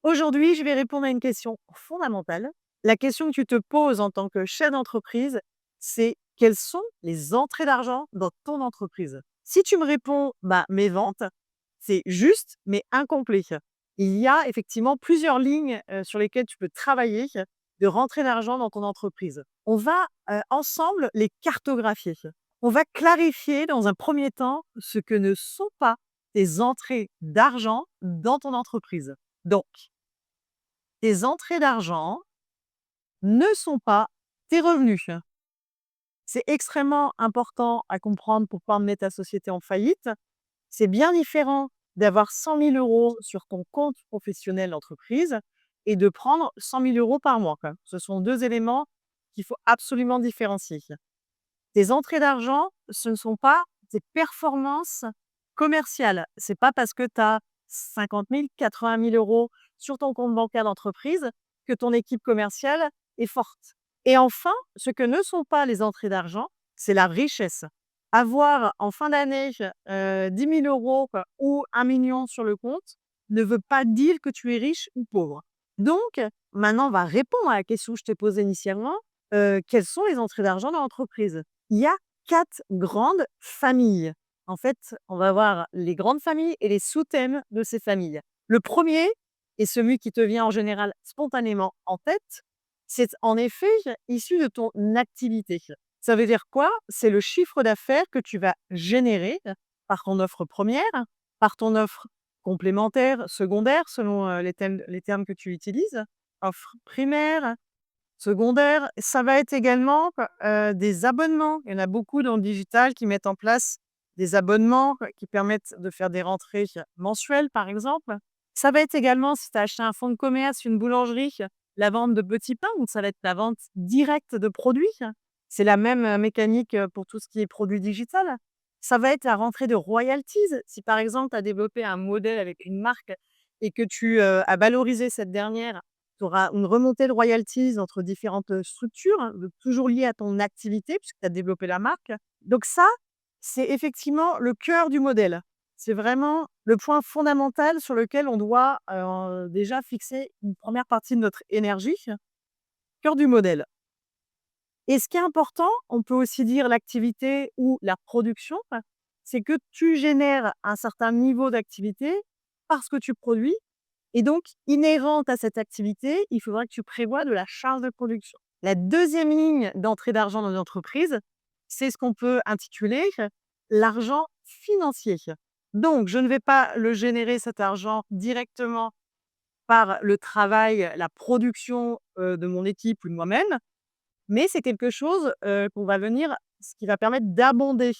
Aujourd'hui, je vais répondre à une question fondamentale. La question que tu te poses en tant que chef d'entreprise, c'est quelles sont les entrées d'argent dans ton entreprise? Si tu me réponds, bah, mes ventes, c'est juste, mais incomplet. Il y a effectivement plusieurs lignes sur lesquelles tu peux travailler de rentrée d'argent dans ton entreprise. On va ensemble les cartographier. On va clarifier dans un premier temps ce que ne sont pas tes entrées d'argent dans ton entreprise. Donc, tes entrées d'argent ne sont pas tes revenus. C'est extrêmement important à comprendre pour pas emmener ta société en faillite. C'est bien différent d'avoir 100 000 € sur ton compte professionnel d'entreprise et de prendre 100 000 € par mois, quoi. Ce sont 2 éléments qu'il faut absolument différencier. Tes entrées d'argent, ce ne sont pas tes performances commerciales. C'est pas parce que tu as 50 000, 80 000 € sur ton compte bancaire d'entreprise que ton équipe commerciale est forte. Et enfin, ce que ne sont pas les entrées d'argent, c'est la richesse. Avoir en fin d'année 10 000 € quoi, ou 1 million sur le compte ne veut pas dire que tu es riche ou pauvre. Donc, maintenant, on va répondre à la question que je t'ai posée initialement. Quelles sont les entrées d'argent dans l'entreprise? Il y a 4 grandes familles. En fait, on va voir les grandes familles et les sous-thèmes de ces familles. Le premier, et celui qui te vient en général spontanément en tête, c'est en effet issu de ton activité. Ça veut dire quoi? C'est le chiffre d'affaires que tu vas générer par ton offre première, par ton offre complémentaire, secondaire, selon les termes que tu utilises, offre primaire, secondaire. Ça va être également des abonnements. Il y en a beaucoup dans le digital qui mettent en place des abonnements qui permettent de faire des rentrées mensuelles, par exemple. Ça va être également, si tu as acheté un fonds de commerce, une boulangerie, la vente de petits pains, donc ça va être la vente directe de produits. C'est la même mécanique pour tout ce qui est produit digital. Ça va être la rentrée de royalties. Si par exemple, tu as développé un modèle avec une marque et que tu as valorisé cette dernière, tu auras une remontée de royalties entre différentes structures, hein, toujours liées à ton activité, puisque tu as développé la marque. Donc ça, c'est effectivement le cœur du modèle. C'est vraiment le point fondamental sur lequel on doit déjà fixer une première partie de notre énergie, cœur du modèle. Et ce qui est important, on peut aussi dire l'activité ou la production, c'est que tu génères un certain niveau d'activité parce que tu produis et donc, inhérente à cette activité, il faudra que tu prévois de la charge de production. La deuxième ligne d'entrée d'argent dans une entreprise, c'est ce qu'on peut intituler l'argent financier. Donc, je ne vais pas le générer cet argent directement par le travail, la production de mon équipe ou de moi-même, mais c'est quelque chose qu'on va venir, ce qui va permettre d'abonder.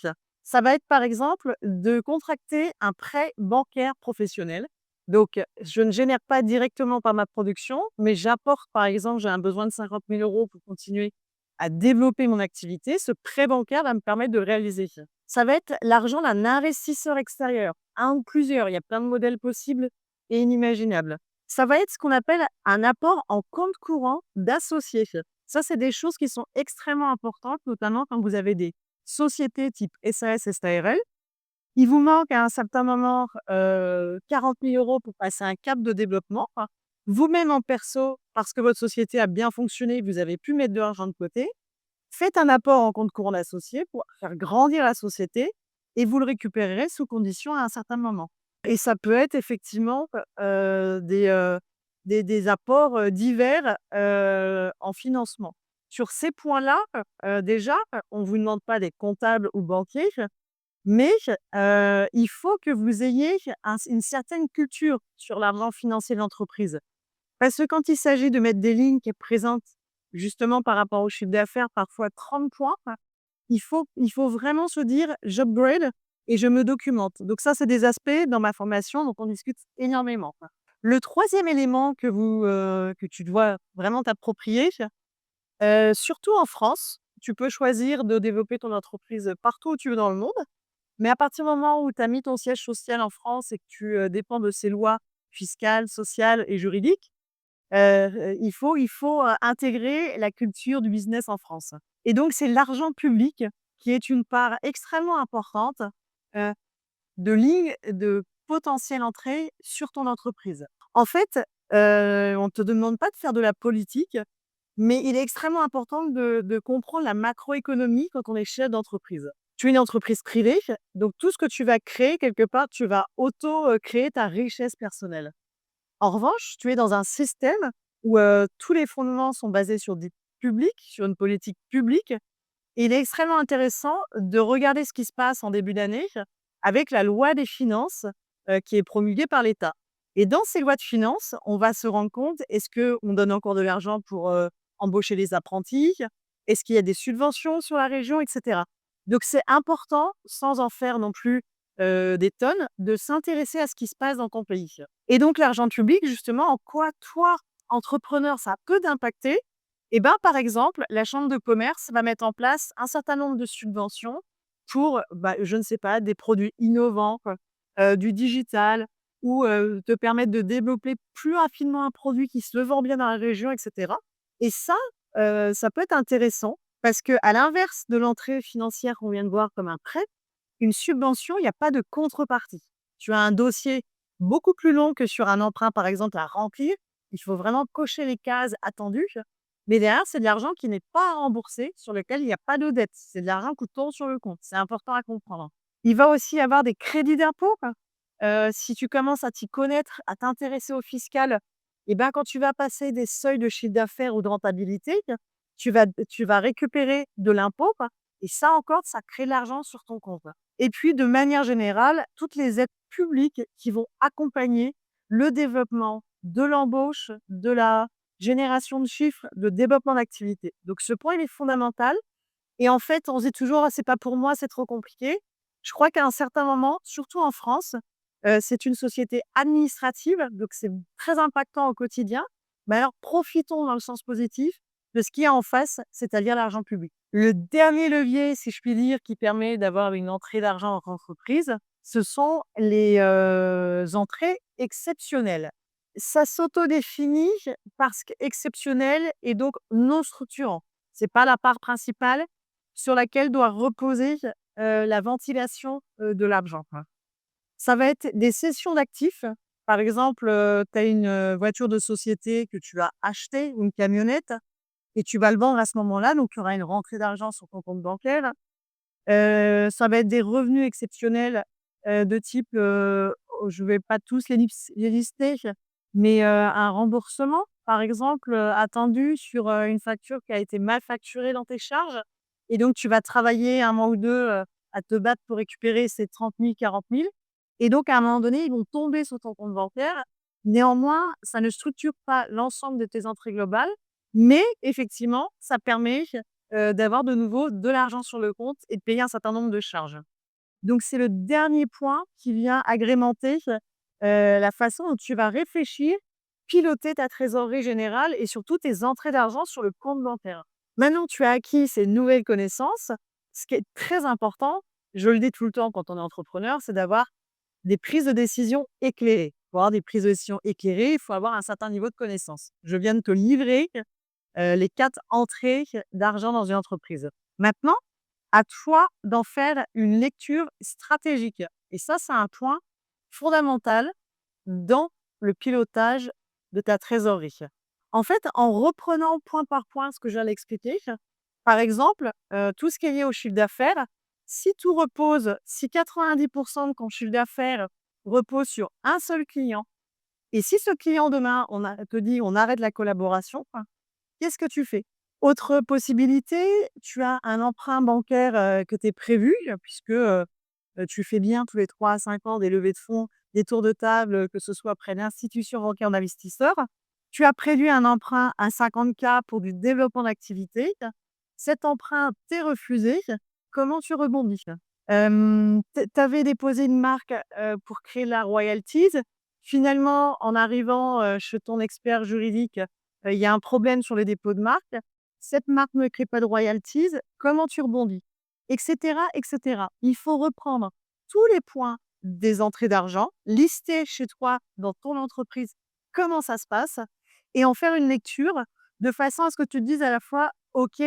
Ça va être par exemple de contracter un prêt bancaire professionnel. Donc, je ne génère pas directement par ma production, mais j'apporte, par exemple, j'ai un besoin de 50 000 € pour continuer à développer mon activité. Ce prêt bancaire va me permettre de le réaliser. Ça va être l'argent d'un investisseur extérieur, un ou plusieurs. Il y a plein de modèles possibles et inimaginables. Ça va être ce qu'on appelle un apport en compte courant d'associés. Ça, c'est des choses qui sont extrêmement importantes, notamment quand vous avez des sociétés type SAS, SARL. Il vous manque à un certain moment 40 000 € pour passer un cap de développement. Vous-même en perso, parce que votre société a bien fonctionné, vous avez pu mettre de l'argent de côté. Faites un apport en compte courant d'associé pour faire grandir la société et vous le récupérerez sous condition à un certain moment. Et ça peut être effectivement des apports divers en financement. Sur ces points-là, déjà, on ne vous demande pas d'être comptable ou banquier, mais il faut que vous ayez une certaine culture sur l'argent financier de l'entreprise. Parce que quand il s'agit de mettre des lignes qui présentent justement par rapport au chiffre d'affaires, parfois 30 points, il faut vraiment se dire: «J'upgrade et je me documente». Donc ça, c'est des aspects dans ma formation dont on discute énormément. Le troisième élément que tu dois vraiment t'approprier, surtout en France, tu peux choisir de développer ton entreprise partout où tu veux dans le monde, mais à partir du moment où tu as mis ton siège social en France et que tu dépends de ces lois fiscales, sociales et juridiques, il faut intégrer la culture du business en France. Et donc c'est l'argent public qui est une part extrêmement importante, heu, de lignes de potentielle entrée sur ton entreprise. En fait, On ne te demande pas de faire de la politique, mais il est extrêmement important de comprendre la macroéconomie quand on est chef d'entreprise. Tu es une entreprise privée, donc tout ce que tu vas créer, quelque part, tu vas auto, créer ta richesse personnelle. En revanche, tu es dans un système où, tous les fondements sont basés sur du public, sur une politique publique. Et il est extrêmement intéressant de regarder ce qui se passe en début d'année avec la loi des finances, qui est promulguée par l'État. Et dans ces lois de finances, on va se rendre compte, est-ce qu'on donne encore de l'argent pour, embaucher les apprentis? Est-ce qu'il y a des subventions sur la région et cetera? Donc c'est important, sans en faire non plus, des tonnes, de s'intéresser à ce qui se passe dans ton pays. Et donc l'argent public, justement, en quoi toi, entrepreneur, ça peut t'impacter? Et ben, par exemple, la chambre de commerce va mettre en place un certain nombre de subventions pour, bah, je ne sais pas, des produits innovants, quoi, du digital ou, te permettre de développer plus rapidement un produit qui se vend bien dans la région et cetera. Et ça peut être intéressant parce que à l'inverse de l'entrée financière qu'on vient de voir comme un prêt, une subvention, il y a pas de contrepartie. Tu as un dossier beaucoup plus long que sur un emprunt, par exemple, à remplir. Il faut vraiment cocher les cases attendues. Mais derrière, c'est de l'argent qui n'est pas à rembourser, sur lequel il y a pas de dette. C'est de l'argent qui tombe sur le compte. C'est important à comprendre. Il va aussi y avoir des crédits d'impôt, quoi. Si tu commences à t'y connaître, à t'intéresser au fiscal, et ben, quand tu vas passer des seuils de chiffre d'affaires ou de rentabilité, tu vas récupérer de l'impôt, quoi. Et ça encore, ça crée de l'argent sur ton compte. Et puis, de manière générale, toutes les aides publiques qui vont accompagner le développement de l'embauche, de la génération de chiffres, de développement d'activité. Donc ce point, il est fondamental et en fait, on se dit toujours: «Ah, c'est pas pour moi, c'est trop compliqué». Je crois qu'à un certain moment, surtout en France, c'est une société administrative, donc c'est très impactant au quotidien. Mais alors profitons dans le sens positif de ce qu'il y a en face, c'est-à-dire l'argent public. Le dernier levier, si je puis dire, qui permet d'avoir une entrée d'argent en entreprise, ce sont les, entrées exceptionnelles. Ça s'autodéfinit parce qu'exceptionnel et donc non structurant. C'est pas la part principale sur laquelle doit reposer, la ventilation, de l'argent, quoi. Ça va être des cessions d'actifs. Par exemple, tu as une, voiture de société que tu as achetée ou une camionnette et tu vas le vendre à ce moment-là, donc il y aura une rentrée d'argent sur ton compte bancaire. Ça va être des revenus exceptionnels, de type, je vais pas tous les lister, mais, un remboursement, par exemple, attendu sur, une facture qui a été mal facturée dans tes charges et donc tu vas travailler un mois ou 2 à te battre pour récupérer ces 30 000, 40 000 et donc à un moment donné, ils vont tomber sur ton compte bancaire. Néanmoins, ça ne structure pas l'ensemble de tes entrées globales, mais effectivement, ça permet d'avoir de nouveau de l'argent sur le compte et de payer un certain nombre de charges. Donc c'est le dernier point qui vient agrémenter, la façon dont tu vas réfléchir, piloter ta trésorerie générale et surtout tes entrées d'argent sur le compte bancaire. Maintenant que tu as acquis ces nouvelles connaissances, ce qui est très important, je le dis tout le temps quand on est entrepreneur, c'est d'avoir des prises de décision éclairées. Pour avoir des prises de décision éclairées, il faut avoir un certain niveau de connaissance. Je viens de te livrer les 4 entrées d'argent dans une entreprise. Maintenant, à toi d'en faire une lecture stratégique et ça, c'est un point fondamental dans le pilotage de ta trésorerie. En fait, en reprenant point par point ce que je viens d'expliquer, par exemple, tout ce qui est lié au chiffre d'affaires, si 90 de ton chiffre d'affaires repose sur un seul client et si ce client demain, te dit: «On arrête la collaboration», qu'est-ce que tu fais? Autre possibilité, tu as un emprunt bancaire, que tu es prévu, puisque, tu fais bien tous les 3 à 5 ans des levées de fonds, des tours de table, que ce soit auprès d'institutions bancaires ou d'investisseurs. Tu as prévu un emprunt à 50 000 pour du développement d'activité. Cet emprunt t'est refusé. Comment tu rebondis? Tu avais déposé une marque, pour créer la royalties. Finalement, en arrivant, chez ton expert juridique, il y a un problème sur le dépôt de marque. Cette marque ne crée pas de royalties. Comment tu rebondis? Et cetera, et cetera. Il faut reprendre tous les points des entrées d'argent, lister chez toi, dans ton entreprise, comment ça se passe et en faire une lecture de façon à ce que tu te dises à la fois: «OK,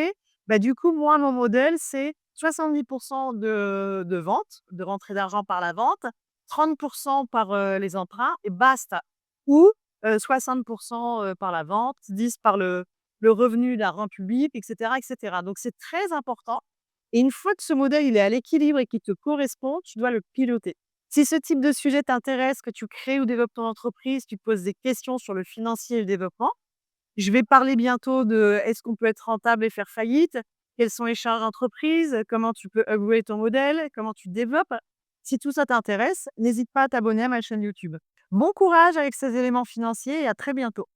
bah, du coup, moi, mon modèle, c'est 70 de vente, de rentrée d'argent par la vente, 30 par, les emprunts et basta». Ou 60 par la vente, 10 par le revenu d'un rang public et cetera et cetera. Donc c'est très important et une fois que ce modèle, il est à l'équilibre et qu'il te correspond, tu dois le piloter. Si ce type de sujet t'intéresse, que tu crées ou développes ton entreprise, tu te poses des questions sur le financier et le développement, je vais parler bientôt de est-ce qu'on peut être rentable et faire faillite? Quelles sont les charges d'entreprise? Comment tu peux upgrade ton modèle? Comment tu développes? Si tout ça t'intéresse, n'hésite pas à t'abonner à ma chaîne YouTube. Bon courage avec ces éléments financiers et à très bientôt.